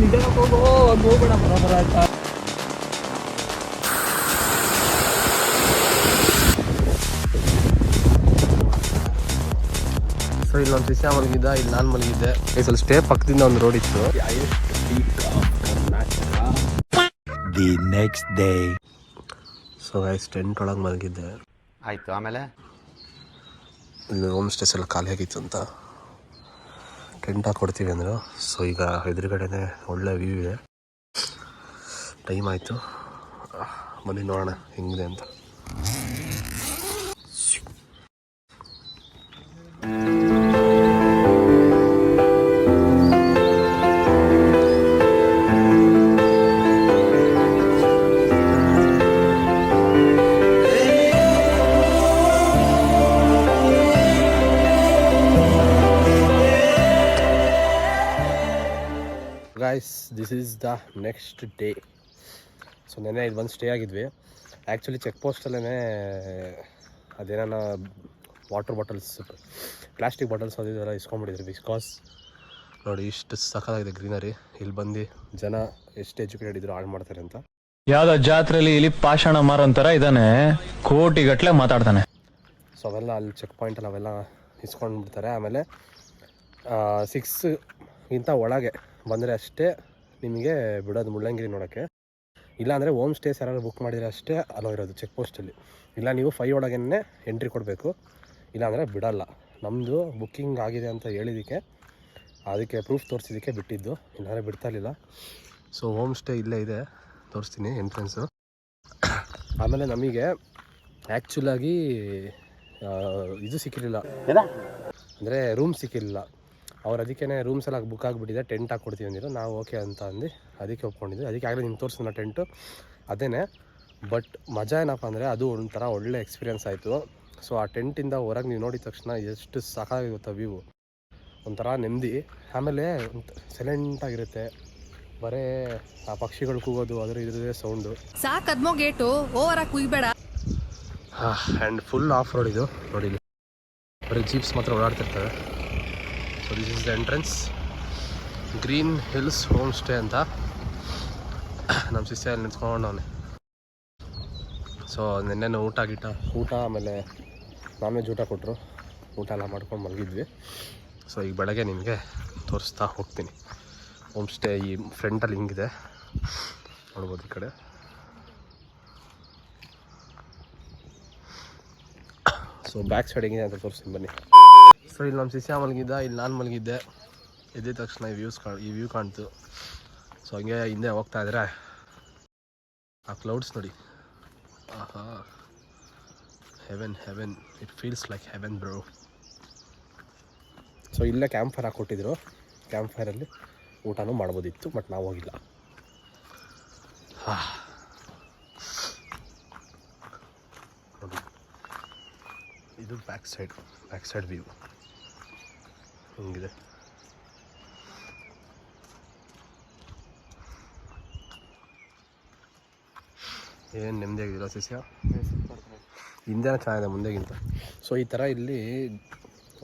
ನಿಜ ಹೋಗ್ಬೇಡ ಬರೋಬರ ಆಯ್ತಾ. ಸೊ ಇಲ್ಲಿ ಒಂದು ಶಿಷ್ಯ ಮಲಗಿದ್ದ, ಇಲ್ಲಿ ನಾನು ಮಲಗಿದ್ದೆ. ಸ್ವಲ್ಪ ಸ್ಟೇ ಪಕ್ಕದಿಂದ ಒಂದು ರೋಡ್ ಇತ್ತು. The next day. So guys tent ಒಳಗೆ ಮಲಗಿದ್ದೆ. ಆಯಿತು. ಆಮೇಲೆ ಇಲ್ಲಿ ಹೋಮ್ ಸ್ಟೇಸ್ ಎಲ್ಲ ಖಾಲಿ ಆಗಿತ್ತು ಅಂತ ಟೆಂಟ್ ಹಾಕ್ಕೊಡ್ತೀವಿ ಅಂದರು. ಸೊ ಈಗ ಎದುರುಗಡೆನೆ ಒಳ್ಳೆ ವ್ಯೂ ಇದೆ. ಟೈಮ್ ಆಯಿತು, ಬನ್ನಿ ನೋಡೋಣ ಹೆಂಗಿದೆ ಅಂತ. Guys this is the next day. So ನೆನ್ನೆ ಇದು ಬಂದು ಸ್ಟೇ ಆಗಿದ್ವಿ. ಆ್ಯಕ್ಚುಲಿ ಚೆಕ್ ಪೋಸ್ಟಲ್ಲೇ ಅದೇನ ವಾಟರ್ ಬಾಟಲ್ಸ್, ಪ್ಲಾಸ್ಟಿಕ್ ಬಾಟಲ್ಸ್ ಅದೆಲ್ಲ ಇಸ್ಕೊಂಡ್ಬಿಟ್ಟಿದ್ರು. ಬಿಕಾಸ್ ನೋಡಿ ಇಷ್ಟು ಸಖತ್ತಾಗಿದೆ ಗ್ರೀನರಿ. ಇಲ್ಲಿ ಬಂದು ಜನ ಎಷ್ಟು ಎಜುಕೇಟೆಡ್ ಇದ್ರು ಹಾಳು ಮಾಡ್ತಾರೆ ಅಂತ. ಯಾವ್ದೋ ಜಾತ್ರೆಯಲ್ಲಿ ಇಲ್ಲಿ ಪಾಷಾಣ ಮಾರೋಂಥರ ಇದ್ದಾನೆ, ಕೋಟಿಗಟ್ಟಲೆ ಮಾತಾಡ್ತಾನೆ. ಸೊ ಅವೆಲ್ಲ ಅಲ್ಲಿ ಚೆಕ್ ಪಾಯಿಂಟಲ್ಲಿ ಅವೆಲ್ಲ ಇಸ್ಕೊಂಡ್ಬಿಡ್ತಾರೆ. ಆಮೇಲೆ 6ಗಿಂತ ಒಳಗೆ ಬಂದರೆ ಅಷ್ಟೇ ನಿಮಗೆ ಬಿಡೋದು ಮುಳ್ಳಂಗಿರಿ ನೋಡೋಕ್ಕೆ. ಇಲ್ಲಾಂದರೆ ಹೋಮ್ ಸ್ಟೇಸ್ ಯಾರು ಬುಕ್ ಮಾಡಿದರೆ ಅಷ್ಟೇ ಅಲೋ ಇರೋದು ಚೆಕ್ ಪೋಸ್ಟಲ್ಲಿ. ಇಲ್ಲ ನೀವು 5 ಒಳಗೇ ಎಂಟ್ರಿ ಕೊಡಬೇಕು, ಇಲ್ಲಾಂದರೆ ಬಿಡೋಲ್ಲ. ನಮ್ಮದು ಬುಕ್ಕಿಂಗ್ ಆಗಿದೆ ಅಂತ ಹೇಳಿದ್ದಕ್ಕೆ, ಅದಕ್ಕೆ ಪ್ರೂಫ್ ತೋರಿಸಿದ್ದಕ್ಕೆ ಬಿಟ್ಟಿದ್ದು, ಇಲ್ಲಾಂದರೆ ಬಿಡ್ತಾ ಇರಲಿಲ್ಲ. ಸೊ ಹೋಮ್ ಸ್ಟೇ ಇಲ್ಲೇ ಇದೆ, ತೋರಿಸ್ತೀನಿ ಎಂಟ್ರೆನ್ಸು. ಆಮೇಲೆ ನಮಗೆ ಆ್ಯಕ್ಚುಲಾಗಿ ಇದು ಸಿಕ್ಕಿರಲಿಲ್ಲ, ಅಂದರೆ ರೂಮ್ ಸಿಕ್ಕಿರಲಿಲ್ಲ. ಅವ್ರು ಅದಕ್ಕೇ ರೂಮ್ಸ್ ಎಲ್ಲ ಬುಕ್ ಆಗಿಬಿಟ್ಟಿದೆ, ಟೆಂಟ್ ಹಾಕ್ಕೊಡ್ತೀವಿ ಅಂದಿರು. ನಾವು ಓಕೆ ಅಂತ ಅಂದು ಅದಕ್ಕೆ ಒಪ್ಕೊಂಡಿದ್ವಿ. ಅದಕ್ಕೆ ಆಗಲೇ ನಿಮ್ಗೆ ತೋರಿಸಿದ ಟೆಂಟು ಅದೇ. ಬಟ್ ಮಜಾ ಏನಪ್ಪ ಅಂದರೆ ಅದು ಒಂಥರ ಒಳ್ಳೆ ಎಕ್ಸ್ಪೀರಿಯೆನ್ಸ್ ಆಯಿತು. ಸೊ ಆ ಟೆಂಟಿಂದ ಹೊರಗೆ ನೀವು ನೋಡಿದ ತಕ್ಷಣ ಎಷ್ಟು ಸಾಕಾಗಿರುತ್ತೆ ವ್ಯೂ, ಒಂಥರ ನೆಮ್ಮದಿ. ಆಮೇಲೆ ಸೈಲೆಂಟಾಗಿರುತ್ತೆ, ಬರೀ ಆ ಪಕ್ಷಿಗಳು ಕೂಗೋದು ಅದ್ರ ಇದ್ರದೇ ಸೌಂಡು. ಸಾಕದ್ಮೋ ಗೇಟು ಓವರಾಗಿ ಕುಯ್ಬೇಡ. ಆ್ಯಂಡ್ ಫುಲ್ ಆಫ್ ರೋಡ್ ಇದು ನೋಡಿ. ಬರೀ ಜೀಪ್ಸ್ ಮಾತ್ರ ಓಡಾಡ್ತಿರ್ತವೆ. So this is the entrance, Green Hills home stay ಅಂತ. ನಮ್ಮ ಶಿಷ್ಯ ಅಲ್ಲಿ ನಿಂತ್ಕೊಂಡು ಅವನೇ. ಸೊ ನಿನ್ನೆ ಊಟ ಆಮೇಲೆ ನಾನ್ ವೆಜ್ ಊಟ ಕೊಟ್ಟರು. ಊಟ ಎಲ್ಲ ಮಾಡ್ಕೊಂಡು ಮಲಗಿದ್ವಿ. ಸೊ ಈಗ ಬೆಳಗ್ಗೆ ನಿಮಗೆ ತೋರಿಸ್ತಾ ಹೋಗ್ತೀನಿ. ಹೋಮ್ ಸ್ಟೇ ಈ ಫ್ರಂಟಲ್ಲಿ ಹಿಂಗಿದೆ ನೋಡ್ಬೋದು. ಈ ಕಡೆ ಸೊ ಬ್ಯಾಕ್ ಸೈಡ್ ಹೆಂಗಿದೆ ಅಂತ ತೋರಿಸ್ತೀನಿ ಬನ್ನಿ. ಸೊ ಇಲ್ಲಿ ನಮ್ಮ ಶಿಷ್ಯ ಮಲಗಿದ್ದ, ಇಲ್ಲಿ ನಾನು ಮಲಗಿದ್ದೆ. ಎದ್ದ ತಕ್ಷಣ ಈ ವ್ಯೂ ಕಾಣ್ತು. ಸೊ ಹಂಗೆ ಹಿಂದೆ ಹೋಗ್ತಾ ಇದ್ರೆ ಆ ಕ್ಲೌಡ್ಸ್ ನೋಡಿ. ಆಹಾ, Heaven, it feels like Heaven bro. So ಇಲ್ಲೇ ಕ್ಯಾಂಪ್ ಫೈರ್ ಹಾಕ್ಕೊಟ್ಟಿದ್ರು. ಕ್ಯಾಂಪ್ ಫೈರಲ್ಲಿ ಊಟನೂ ಮಾಡ್ಬೋದಿತ್ತು, ಬಟ್ ನಾವು ಹೋಗಿಲ್ಲ. ನೋಡಿ ಇದು ಬ್ಯಾಕ್ ಸೈಡ್ ವ್ಯೂ ಹಿಂಗಿದೆ. ಏನು ನೆಮ್ಮದಿಯಾಗಿಲ್ಲ ಶಿಷ್ಯ, ಹಿಂದೆನೇ ಚೆನ್ನಾಗಿದೆ ಮುಂದೆಗಿಂತ. ಸೊ ಈ ಥರ ಇಲ್ಲಿ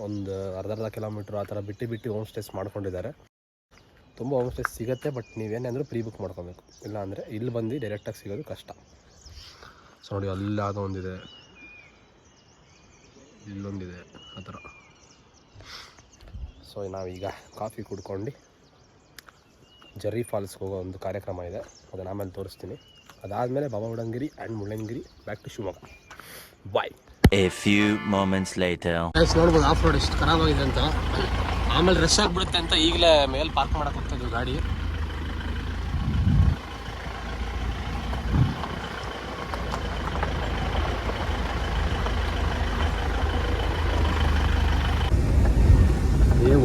ಒಂದು ಅರ್ಧ ಕಿಲೋಮೀಟ್ರ್ ಆ ಥರ ಬಿಟ್ಟು ಹೋಮ್ ಸ್ಟೇಸ್ ಮಾಡ್ಕೊಂಡಿದ್ದಾರೆ. ತುಂಬ ಹೋಮ್ ಸ್ಟೇಸ್ ಸಿಗುತ್ತೆ, ಬಟ್ ನೀವೇನೇ ಅಂದರೂ ಪ್ರೀ ಬುಕ್ ಮಾಡ್ಕೊಬೇಕು. ಇಲ್ಲ ಅಂದರೆ ಇಲ್ಲಿ ಬಂದು ಡೈರೆಕ್ಟಾಗಿ ಸಿಗೋದು ಕಷ್ಟ. ಸೊ ನೋಡಿ ಅಲ್ಲಾದೋ ಒಂದಿದೆ, ಇಲ್ಲೊಂದಿದೆ, ಆ ಥರ. ಸೊ ನಾವೀಗ ಕಾಫಿ ಕುಡ್ಕೊಂಡು ಜರ್ರಿ ಫಾಲ್ಸ್ಗೆ ಹೋಗೋ ಒಂದು ಕಾರ್ಯಕ್ರಮ ಇದೆ, ಅದನ್ನು ಆಮೇಲೆ ತೋರಿಸ್ತೀನಿ. ಅದಾದಮೇಲೆ Baba Budangiri and Mullangiri back to Shivamogga. Bye. A few moments later. ನೋಡ್ಬೋದು ಆಫ್ ರೋಡ್ ಎಷ್ಟು ಖರಾಬಾಗಿದೆ ಅಂತ. ಆಮೇಲೆ ರಶ್ ಆಗಿಬಿಡುತ್ತೆ ಅಂತ ಈಗಲೇ ಮೇಲೆ ಪಾರ್ಕ್ ಮಾಡಕ್ಕೆ ಹೋಗ್ತಾಯಿದ್ವಿ ಗಾಡಿ.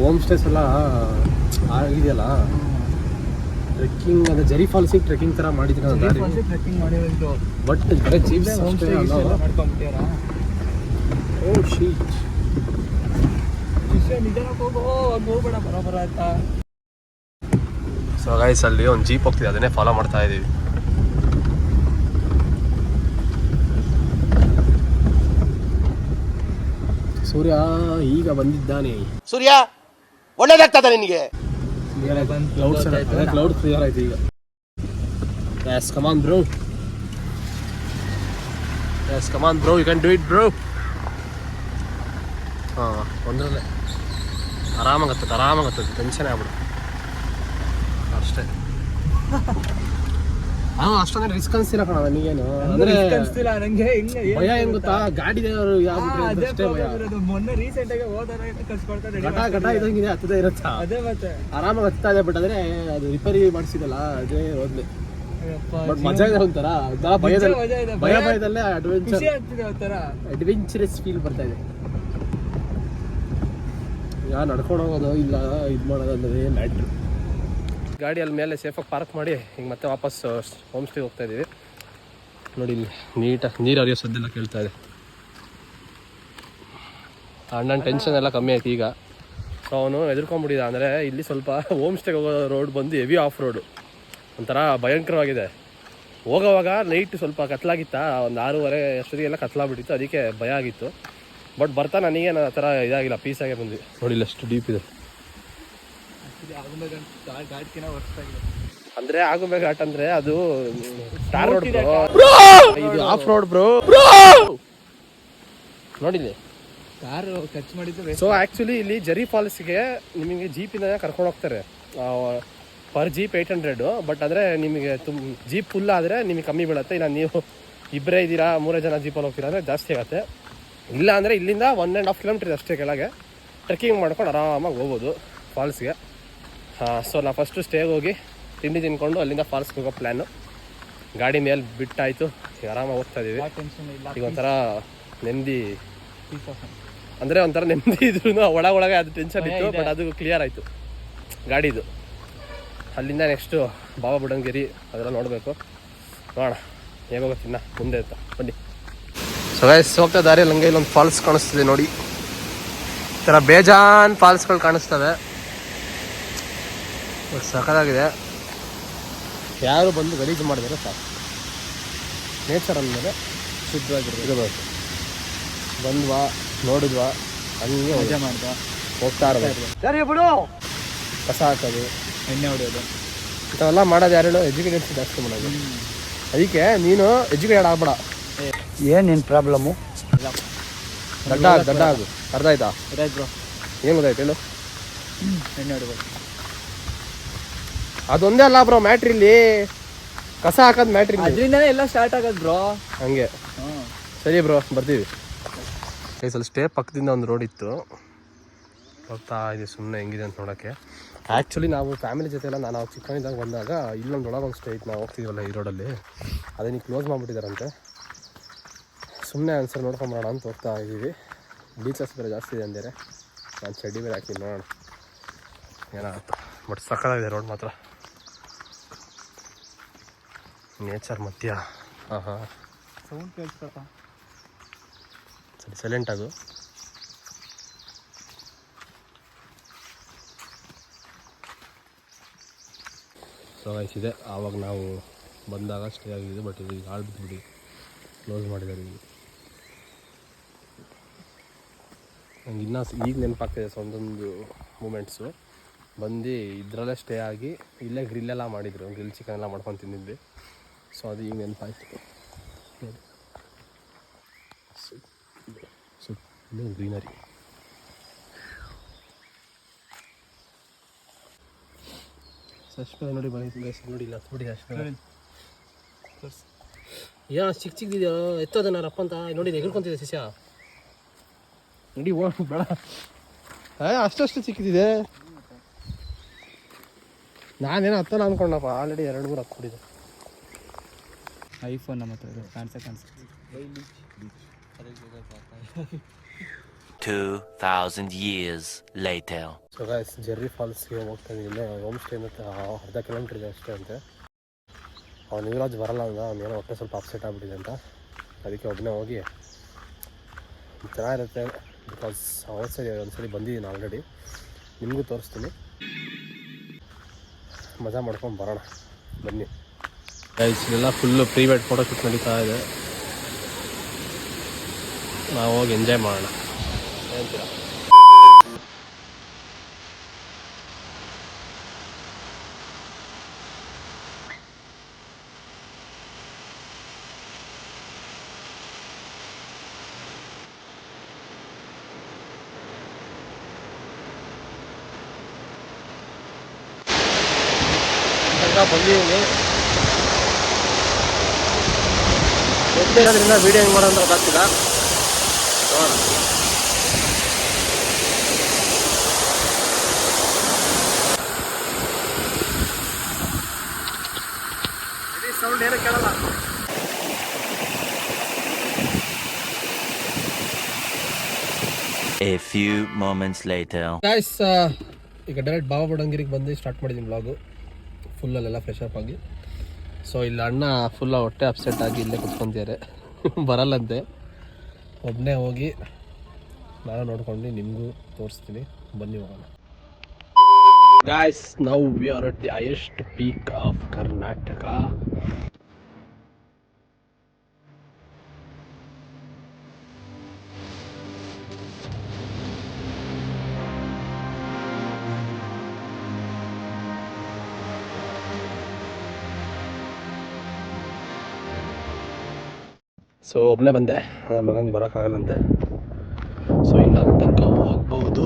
ಹೋಮ್ ಸ್ಟೇಸ್ ಎಲ್ಲ ಆಗಿದೆಯಲ್ಲ, ಟ್ರೆಕ್ಕಿಂಗ್ ಅದೇ ಜರಿ ಫಾಲ್ಸಿಗೆ ಟ್ರೆಕ್ಕಿಂಗ್ ಥರ ಮಾಡಿದ್ರೆ ಬಟ್ ಬರೀ ಜೀಪ್ಸ್. ಓ ಶೀಟ್, ಹೋಗ್ಬೇಡ ಬರೋಬರ ಆಯ್ತಾ. ಸೊ ಗೈಸ್ ಅಲ್ಲಿ ಒಂದು ಜೀಪ್ ಹೋಗ್ತಿದೆ, ಅದನ್ನೇ ಫಾಲೋ ಮಾಡ್ತಾ ಇದ್ದೀವಿ. ಸೂರ್ಯ ಈಗ ಬಂದಿದ್ದಾನೆ. ಸೂರ್ಯ ಒಳ್ಳೇದಾಗ್ತದ ನಿನಗೆ. ಕ್ಲೌಡ್ ಕ್ಲಿಯರ್ ಆಯ್ತು ಈಗ. Yes, come on bro. Yes, come on bro, you can do it bro. ಒಂದ್ರಲ್ಲೇ ಆರಾಮಾಗತ್ತದ ಟೆನ್ಷನ್ ಆಗ್ಬಿಡು ಅಷ್ಟೇ. ಅಷ್ಟೊಂದ್ರೆ ರಿಸ್ಕ್ ಅನ್ಸಿಲ್ಲ ಕಣ ನನಗೇನು, ಅಂದ್ರೆ ಭಯ ಏನ್ ಗೊತ್ತಾ, ಗಾಡಿ ಮೊನ್ನೆ ರೀಸೆಂಟ್ ಆಗಿ ಹೋದಾಗ ಘಟ ಇದಂಗಿದೆ ಹತ್ತದೇ ಇರುತ್ತಾ, ಅದೇ ಮತ್ತೆ ಆರಾಮಾಗಿ ಹತ್ತಾ ಇದೆ. ಬಟ್ ಆದ್ರೆ ಅದು ರಿಪೇರಿ ಮಾಡಿಸಿದಲ್ಲ ಅದೇ ಹೋದ್ಲಿ. ಬಟ್ ಮಜಾ ಇದೆ ಒಂಥರ, ಭಯದಲ್ಲೇ ಅಡ್ವೆಂಚರಸ್ ಫೀಲ್ ಬರ್ತಾ ಇದೆ. ಯಾ ನಡ್ಕೊಂಡು ಹೋಗೋದು ಇಲ್ಲ ಇದು ಮಾಡೋದು ಅನ್ನೋದೇ ಮ್ಯಾಟ್ರು. ಗಾಡಿ ಅಲ್ಲಿ ಮೇಲೆ ಸೇಫಾಗಿ ಪಾರ್ಕ್ ಮಾಡಿ ಈಗ ಮತ್ತೆ ವಾಪಸ್ ಹೋಮ್ ಸ್ಟೇಗೆ ಹೋಗ್ತಾ ಇದ್ದೀವಿ. ನೋಡಿ ಇಲ್ಲಿ ನೀಟಾಗಿ ನೀರು ಹರಿಯೋ ಸದ್ದೆಲ್ಲ ಕೇಳ್ತಾ ಇದೆ. ಅಣ್ಣನ ಟೆನ್ಷನ್ ಎಲ್ಲ ಕಮ್ಮಿ ಆಯ್ತು ಈಗ. ಸೊ ಅವನು ಎದುರ್ಕೊಂಡ್ಬಿಟ್ಟಿದ್ದ. ಅಂದರೆ ಇಲ್ಲಿ ಸ್ವಲ್ಪ ಹೋಮ್ ಸ್ಟೇಗೆ ಹೋಗೋ ರೋಡ್ ಬಂದು ಹೆವಿ ಆಫ್ ರೋಡು, ಒಂಥರ ಭಯಂಕರವಾಗಿದೆ. ಹೋಗೋವಾಗ ಲೈಟ್ ಸ್ವಲ್ಪ ಕತ್ಲಾಗಿತ್ತಾ, ಒಂದು 6:30 ಅಷ್ಟೊತ್ತಿಗೆಲ್ಲ ಕತ್ಲಾಗ್ಬಿಟ್ಟಿತ್ತು, ಅದಕ್ಕೆ ಭಯ ಆಗಿತ್ತು. ಬಟ್ ಬರ್ತಾ ನನಗೇನು ಆ ಥರ ಇದಾಗಿಲ್ಲ, ಪೀಸಾಗೆ ಬಂದ್ವಿ. ನೋಡಿ ಇಲ್ಲಿ ಎಷ್ಟು ಡೀಪ್ ಇದೆ. ಅಂದರೆ ಆಗುಂಬೆ ಘಾಟ್ ಅಂದರೆ ಅದು ಟಾರ್ ರೋಡ್ ಬ್ರೋ, ಇದು ಆಫ್ ರೋಡ್ ಬ್ರೋ. ನೋಡಿಲ್ಲಿ ಕಾರು ಖರ್ಚು ಮಾಡಿದ್ದು. ಸೊ ಆ್ಯಕ್ಚುಲಿ ಇಲ್ಲಿ ಜರಿ ಫಾಲ್ಸ್ಗೆ ನಿಮಗೆ ಜೀಪಿಂದ ಕರ್ಕೊಂಡು ಹೋಗ್ತಾರೆ, ಪರ್ ಜೀಪ್ 800. ಬಟ್ ಆದರೆ ನಿಮಗೆ ಜೀಪ್ ಫುಲ್ ಆದರೆ ನಿಮಗೆ ಕಮ್ಮಿ ಬೀಳುತ್ತೆ. ಇಲ್ಲ ನೀವು ಇಬ್ಬರೇ ಇದ್ದೀರಾ, 3 ಜನ ಜೀಪಲ್ಲಿ ಹೋಗ್ತೀರಾ ಅಂದರೆ ಜಾಸ್ತಿ ಆಗುತ್ತೆ. ಇಲ್ಲ ಅಂದರೆ ಇಲ್ಲಿಂದ 1.5 ಕಿಲೋಮೀಟರ್ ಅಷ್ಟೇ ಕೆಳಗೆ ಟ್ರೆಕ್ಕಿಂಗ್ ಮಾಡ್ಕೊಂಡು ಆರಾಮಾಗಿ ಹೋಗ್ಬೋದು ಫಾಲ್ಸ್ಗೆ. ಸೊ ನಾವು ಫಸ್ಟು ಸ್ಟೇಗೆ ಹೋಗಿ ತಿಂಡಿ ತಿನ್ಕೊಂಡು ಅಲ್ಲಿಂದ ಫಾಲ್ಸ್ಗೆ ಹೋಗೋ ಪ್ಲ್ಯಾನು. ಗಾಡಿ ಮೇಲೆ ಬಿಟ್ಟಾಯಿತು, ಈಗ ಆರಾಮಾಗಿ ಹೋಗ್ತಾ ಇದ್ದೀವಿ. ಈಗ ಒಂಥರ ನೆಮ್ಮದಿ, ಅಂದರೆ ಒಂಥರ ನೆಮ್ಮದಿ ಇದ್ರೂ ಒಳಗೆ ಅದು ಟೆನ್ಷನ್ ಇತ್ತು. ಬಟ್ ಅದು ಕ್ಲಿಯರ್ ಆಯಿತು ಗಾಡಿದು. ಅಲ್ಲಿಂದ ನೆಕ್ಸ್ಟು ಬಾಬಾ ಬುಡನ್ಗಿರಿ ಅದೆಲ್ಲ ನೋಡಬೇಕು. ನೋಡೋಣ ಹೇಗೋಗುತ್ತೆ ಇನ್ನು ಮುಂದೆ ಅಂತ ಬನ್ನಿ. ಸೊ ಗೈಸ್ ಹೋಗ್ತಾ ದಾರಿಯಲ್ಲಿ ಹಂಗೆ ಇಲ್ಲೊಂದು ಫಾಲ್ಸ್ ಕಾಣಿಸ್ತಿದೆ ನೋಡಿ. ಈ ಥರ ಬೇಜಾನ್ ಫಾಲ್ಸ್ಗಳು ಕಾಣಿಸ್ತವೆ, ಸಖತ್ತಾಗಿದೆ. ಯಾರು ಬಂದು ಗಲೀಜು ಮಾಡಿದರೆ ಸಾಕು, ನೇಚರ್ ಅಂದಮೇಲೆ ಶುದ್ಧವಾಗಿರಬೇಕು. ಬಂದ್ವಾ ನೋಡಿದ್ವಾ ಹಂಗೆ ಮಜಾ ಮಾಡ್ದ ಹೋಗ್ತಾ ಇರೋದು. ಸರಿ ಬಿಡು, ಕಸ ಹಾಕೋದು, ಎಣ್ಣೆ ಹೊಡೆಯೋದು, ಇಂಥವೆಲ್ಲ ಮಾಡೋದು ಯಾರು ಎಜುಕೇಟೆಡ್ಸ್ ಜಾಸ್ತಿ ಮಾಡೋದು. ಅದಕ್ಕೆ ನೀನು ಎಜುಕೇಟೆಡ್ ಆಗ್ಬೇಡ. ಏನೇನು ಪ್ರಾಬ್ಲಮ್ಮು? ದಡ್ಡ ಆಗು. ಅರ್ಥ ಆಯ್ತಾ? Right bro. ಏನು ಗೊತ್ತಾಯ್ತು ಹೇಳು? ಎಣ್ಣೆ ಹೊಡಿಬೋದು. ಅದೊಂದೇ ಅಲ್ಲ ಬ್ರೋ ಮ್ಯಾಟ್ರಿ, ಇಲ್ಲಿ ಕಸ ಹಾಕೋದು ಮ್ಯಾಟ್ರಿ, ಅದರಿಂದನೇ ಎಲ್ಲ ಸ್ಟಾರ್ಟ್ ಆಗೋದು ಬ್ರೋ. ಹಂಗೆ ಸರಿ ಬ್ರೋ, ಬರ್ತೀವಿ. ಸ್ವಲ್ಪ ಸ್ಟೇ ಪಕ್ಕದಿಂದ ಒಂದು ರೋಡ್ ಇತ್ತು, ಹೋಗ್ತಾ ಇದೆ ಸುಮ್ಮನೆ ಹೆಂಗಿದೆ ಅಂತ ನೋಡೋಕ್ಕೆ. ಆ್ಯಕ್ಚುಲಿ ನಾವು ಫ್ಯಾಮಿಲಿ ಜೊತೆ ಎಲ್ಲ ನಾನು ಚಿಕ್ಕನಿದ್ದಾಗ ಬಂದಾಗ ಇಲ್ಲೊಂದು ಒಳಗೊಂದು ಸ್ಟೇ ಇತ್ತು, ನಾವು ಹೋಗ್ತಿದ್ದೀವಲ್ಲ ಈ ರೋಡಲ್ಲಿ, ಅದನ್ನು ಕ್ಲೋಸ್ ಮಾಡಿಬಿಟ್ಟಿದ್ದಾರಂತೆ. ಸುಮ್ಮನೆ ಒಂದ್ಸಲ ನೋಡ್ಕೊಂಬರೋಣ ಅಂತ ಹೋಗ್ತಾ ಇದ್ದೀವಿ. ಬೀಚಸ್ ಬೇರೆ ಜಾಸ್ತಿ ಇದೆ ಅಂದರೆ ನಾನು ಚಡ್ಡಿ ಬೇರೆ ಹಾಕಿ ನೋಡೋಣ ಏನಾಗುತ್ತೆ. ಬಟ್ ಸಕ್ಕತ್ತಾಗಿದೆ ರೋಡ್ ಮಾತ್ರ, ನೇಚರ್ ಮಧ್ಯ. ಹಾಂ ಸೌಂಡ್ ಕೇಳಿಸ್ಕೊಳ್ತಾ ಸರಿ ಸೈಲೆಂಟ್ ಆಗು. ಸೊ ಇದೆ ಆವಾಗ ನಾವು ಬಂದಾಗ ಸ್ಟೇ ಆಗಿದೆ. ಬಟ್ ಇದು ಈಗ ಹಾಳು ಬಿಟ್ಬಿಡಿ, ಕ್ಲೋಸ್ ಮಾಡಿದ್ದಾರೆ. ಈಗ ನಂಗೆ ಇನ್ನೂ ಈಗ ನೆನಪಾಗ್ತಿದೆ ಒಂದೊಂದು ಮೂಮೆಂಟ್ಸು. ಬಂದು ಇದರಲ್ಲೇ ಸ್ಟೇ ಆಗಿ ಇಲ್ಲೇ ಗ್ರಿಲ್ಲೆಲ್ಲ ಮಾಡಿದರು, ಗ್ರಿಲ್ ಚಿಕನ್ ಎಲ್ಲ ಮಾಡ್ಕೊಂಡು ತಿಂದಿದ್ವಿ. ಸೊ ಅದು ಈಗ ನೆನಪಾಯ್ತು. ಸುತ್ತಲೂ ಗ್ರೀನರಿ. ಅಷ್ಟು ನೋಡಿ ನೋಡಿಲ್ಲ ನೋಡಿದೆ ಅಷ್ಟು. ಯಾ ಚಿಕ್ಕದಿದೆಯೋ ಎತ್ತೋದನ್ನ ರಪ್ಪ ಅಂತ ನೋಡಿ ಎಗರ್ಕೊಂತಿದೆ ಶಿಷ್ಯ. ನೋಡಿ ಬೇಡ, ಅಷ್ಟು ಚಿಕ್ಕದಿದೆ. ನಾನೇನೋ ಹತ್ತಲ್ಲ ಅಂದ್ಕೊಂಡಪ್ಪ, ಆಲ್ರೆಡಿ 2-3 ಹತ್ಬಿಟ್ಟಿದೆ. ಐಫೋನ್ ನಮ್ಮ ಹತ್ರ ಕಾಣಿಸುತ್ತೆ. 2000 years later. So guys Jerry ಫಾಲ್ಸ್ಗೆ ಹೋಗ್ತಾ ಇದ್ದೀನಿ. ಹೋಮ್ ಸ್ಟೇ ಮತ್ತು ಅರ್ಧ ಕಿಲೋಮೀಟ್ರ್ ಇದೆ ಅಷ್ಟೇ ಅಂತೆ. ಅವ್ನು ಯುವರಾಜ್ ಬರಲ್ಲ ಅಂದ, ಅವನೇನೋ ಹೊಟ್ಟೆ ಸ್ವಲ್ಪ ಅಪ್ಸೆಟ್ ಆಗಿಬಿಟ್ಟಿದೆ ಅಂತ. ಅದಕ್ಕೆ ಒಬ್ಬನೇ ಹೋಗಿ ಚೆನ್ನಾಗಿರುತ್ತೆ. ಬಿಕಾಸ್ ಒಂದ್ಸರಿ ಬಂದಿದ್ದೀನಿ ಆಲ್ರೆಡಿ, ನಿಮಗೂ ತೋರಿಸ್ತೀನಿ. ಮಜಾ ಮಾಡ್ಕೊಂಡು ಬರೋಣ ಬನ್ನಿ. ಗೈಸ್ ಇಲ್ಲೆಲ್ಲ ಫುಲ್ಲು ಪ್ರೈವೇಟ್ ಫೋಟೋ ಶೂಟ್ ನಡೀತಾ ಇದೆ, ನಾವು ಹೋಗಿ ಎಂಜಾಯ್ ಮಾಡೋಣ. ಹೇಳ್ತೀರಾ? ತನಕ ಬಂದಿದ್ದೀನಿ. ಇರೋದ್ರಿಂದ ವೀಡಿಯೋ ಹೆಂಗೆ ಮಾಡೋದು ಅಂತ ಗೊತ್ತಿಲ್ಲ. ನೋಡೋಣ. ಸೌಂಡ್ ಏನೂ ಕೇಳಲ್ಲ. A few moments later. Guys, ಈಗ ಡೈರೆಕ್ಟ್ ಬಾಬಾ ಬುಡಂಗಿರಿಗೆ ಬಂದು ಸ್ಟಾರ್ಟ್ ಮಾಡಿದ್ದೀನಿ ಬ್ಲಾಗು. ಫುಲ್ಲಲ್ಲೆಲ್ಲ ಫ್ರೆಶ್ ಅಪ್ ಆಗಿ. ಸೊ ಇಲ್ಲಿ ಅಣ್ಣ ಫುಲ್ಲ ಹೊಟ್ಟೆ ಅಪ್ಸೆಟ್ ಆಗಿ ಇಲ್ಲೇ ಕುತ್ಕೊಂತಿದ್ದಾರೆ. ಬರಲ್ಲಂತೆ. ಒಬ್ಬನೇ ಹೋಗಿ ನಾನು ನೋಡ್ಕೊಂಡು ನಿಮಗೂ ತೋರಿಸ್ತೀನಿ. ಬನ್ನಿ ಹೋಗೋಣ. Guys, now we are at the highest peak of Karnataka. So ಒಬ್ಬನೇ ಬಂದೆ, ನನ್ನ ಮಗನಿಗೆ ಬರೋಕ್ಕಾಗಲ್ಲಂತೆ. ಸೊ ಇಲ್ಲ ತನಕ ಹೋಗ್ಬೋದು.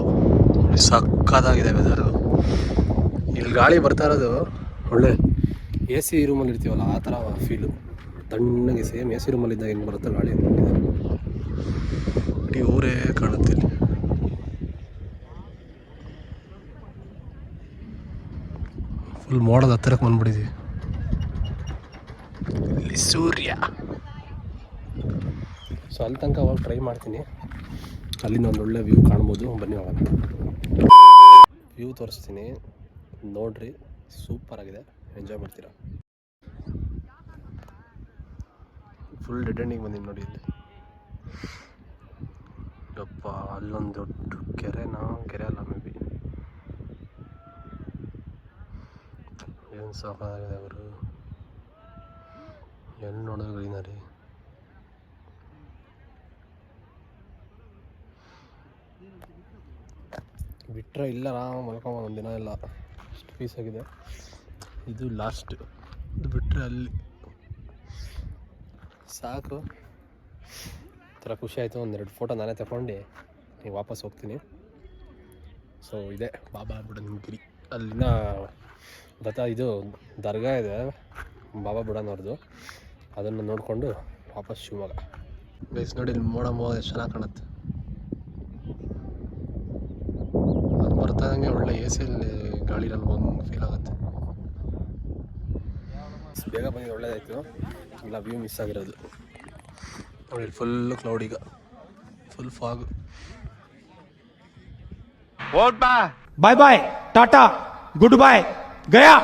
ಸಕ್ಕತ್ತಾಗಿದೆ ವೆದರು. ಇಲ್ಲಿ ಗಾಳಿ ಬರ್ತಾ ಇರೋದು ಒಳ್ಳೆ ಎ ಸಿ ರೂಮಲ್ಲಿ ಇರ್ತೀವಲ್ಲ ಆ ಥರ ಫೀಲು. ತಣ್ಣಗೆ ಸೇಮ್ ಎ ಸಿ ರೂಮಲ್ಲಿದ್ದಾಗ ಹೆಂಗೆ ಬರುತ್ತೆ ಗಾಳಿ. ಇಡೀ ಊರೇ ಕಾಣುತ್ತೆ ಇಲ್ಲಿ. ಫುಲ್ ಮೋಡದ ಹತ್ತಿರಕ್ಕೆ ಬಂದ್ಬಿಟ್ಟಿದ್ದೀವಿ. ಇಲ್ಲಿ ಸೂರ್ಯ. ಸೊ ಅಲ್ಲಿ ತನಕ ಹೋಗಿ ಟ್ರೈ ಮಾಡ್ತೀನಿ. ಅಲ್ಲಿಂದ ಒಂದು ಒಳ್ಳೆ ವ್ಯೂ ಕಾಣ್ಬೋದು. ಬನ್ನಿ ಹೋಗೋಣ. ವ್ಯೂ ತೋರಿಸ್ತೀನಿ, ನೋಡ್ರಿ. ಸೂಪರ್ ಆಗಿದೆ, ಎಂಜಾಯ್ ಮಾಡ್ತೀರಾ. ಫುಲ್ ಡೆಡ್ ಎಂಡಿಗೆ ಬಂದೀನಿ ನೋಡಿ. ಇಲ್ಲಿ ಯಪ್ಪ, ಅಲ್ಲೊಂದು ದೊಡ್ಡ ಕೆರೆ ಅಲ್ಲ ಮೇ ಬಿ. ಏನು ಸಾಕಾಗಿದೆ ಅವರು. ಎಲ್ಲಿ ನೋಡೋದು ಗ್ರೀನರಿ. ಬಿಟ್ಟರೆ ಇಲ್ಲ, ನಾವು ಮಲ್ಕೊಂಬ ಒಂದಿನ ಎಲ್ಲ ಅಷ್ಟು ಪೀಸ್ ಆಗಿದೆ. ಇದು ಲಾಸ್ಟ್. ಇದು ಬಿಟ್ಟರೆ ಅಲ್ಲಿ ಸಾಕು. ಥರ ಖುಷಿ ಆಯಿತು. ಒಂದೆರಡು ಫೋಟೋ ನಾನೇ ತಗೊಂಡು ನೀವು ವಾಪಸ್ ಹೋಗ್ತೀನಿ. ಸೊ ಇದೆ ಬಾಬಾ ಬುಡನ್ಗಿರಿ. ಅಲ್ಲಿನ ಇದು ದರ್ಗಾ ಇದೆ ಬಾಬಾ ಬುಡನವ್ರದ್ದು. ಅದನ್ನು ನೋಡಿಕೊಂಡು ವಾಪಸ್ ಶಿವಮೊಗ್ಗ. ಬೇಸ್ ನೋಡಿ, ಇಲ್ಲಿ ಮೋಡ ಎಷ್ಟು ಚೆನ್ನಾಗಿ ಕಾಣುತ್ತೆ. ಅದು ಬರ್ತಾ ಇದ್ದಂಗೆ ಒಳ್ಳೆ ಎ ಸಿಯಲ್ಲಿ ಗಾಳಿನಲ್ಲಿ ಒಂದು ಫೀಲ್ ಆಗುತ್ತೆ. ಬೇಗ ಬಂದಿದ್ದು ಒಳ್ಳೇದಾಯಿತು. ಇಲ್ಲ ವ್ಯೂ ಮಿಸ್ ಆಗಿರೋದು ನೋಡಿ. ಫುಲ್ಲು ಕ್ಲೌಡ್, ಈಗ full fog. Bye bye tata goodbye गया.